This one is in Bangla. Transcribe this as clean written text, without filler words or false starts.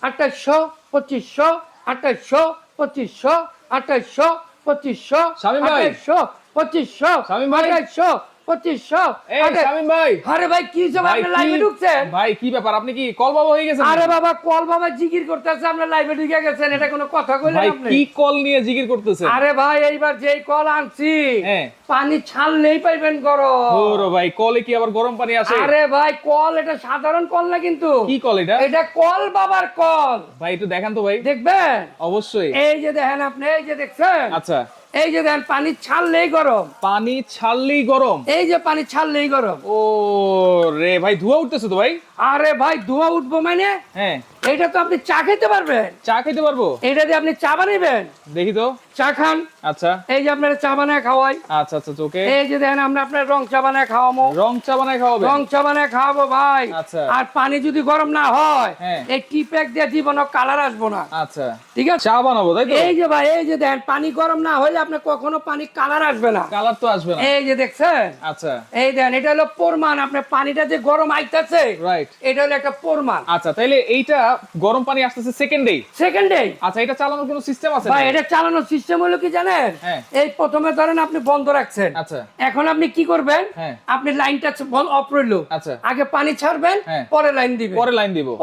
2800 2500 2800 2500 2800 2500 শামীম ভাই। 2800 2500 শামীম ভাই। 2800 2500 এই শামীম ভাই, আরে ভাই কি যে ভাই আপনি লাইভে ঢুকছেন? ভাই কি ব্যাপার, আপনি কি কল বাবা হয়ে গেছেন? আরে বাবা কল বাবা জিকির করতেছে, আপনি লাইভে ঢুকে গেছেন, এটা কোনো কথা কইলেন ভাই আপনি? কি কল নিয়ে জিকির করতেছেন? আরে ভাই এইবার যেই কল আনছি হ্যাঁ। পানি ছাড়লেই পাইবেন গরম। ওরে ভাই, কলে কি আবার গরম পানি আসে? আরে ভাই কল এটা সাধারণ কল না কিন্তু। কি কল এটা? এটা কল বাবার কল। ভাই একটু দেখান তো ভাই। দেখবেন? অবশ্যই। এই যে দেখেন আপনি, এই যে দেখছেন, আচ্ছা, এই যে দেখেন পানি ছাড়লেই গরম। পানি ছাড়লেই গরম। এই যে পানি ছাড়লেই গরম। ও রে ভাই, ধোঁয়া উঠতেছে তো ভাই। আরে ভাই ধোঁয়া উঠবো মানে হ্যাঁ, এটা তো আপনি চা খেতে পারবেন। চা খেতে পারবো? এটা দিয়ে আপনি চা বানাবেন, দেখি তো। চা খান। আচ্ছা এই যে আপনার চা বানায় খাওয়াই। আচ্ছা আচ্ছা, ওকে। এই যে দেখেন আমরা আপনার রং চা বানায় খাওয়াবো। রং চা বানায় খাওয়াবে? রং চা বানায় খাওয়াবো ভাই। আচ্ছা। আর পানি যদি গরম না হয় হ্যাঁ। এই টি প্যাক দিয়ে জীবন কালার আসবো না। আচ্ছা, ঠিক আছে? চা বানাবো তাই তো? এই যে ভাই এই যে দেখেন পানি গরম না হলে আপনার কখনো পানি কালার আসবে না। কালার তো আসবে না। এই যে দেখছেন, আচ্ছা, এই দেখেন এটা হলো প্রমাণ আপনার পানিটা যে গরম আইতাছে, রাইট। এটা হলো একটা প্রমাণ। আচ্ছা, তাইলে এইটা গরম পানি আসতেছে সেকেন্ডেই? সেকেন্ডে আচ্ছা, এটা চালানোর কোনো সিস্টেম আছে ভাই নাকি? এটা চালানোর সিস্টেম হলো কি জানেন? হ্যাঁ। এই প্রথমে ধরেন আপনি বন্ধ রাখছেন, আচ্ছা। এখন আপনি কি করবেন? হ্যাঁ। আপনি লাইনটা অফ রইলো, আচ্ছা। আগে পানি ছাড়বেন, হ্যাঁ। পরে লাইন দিবেন। পরে লাইন দিব।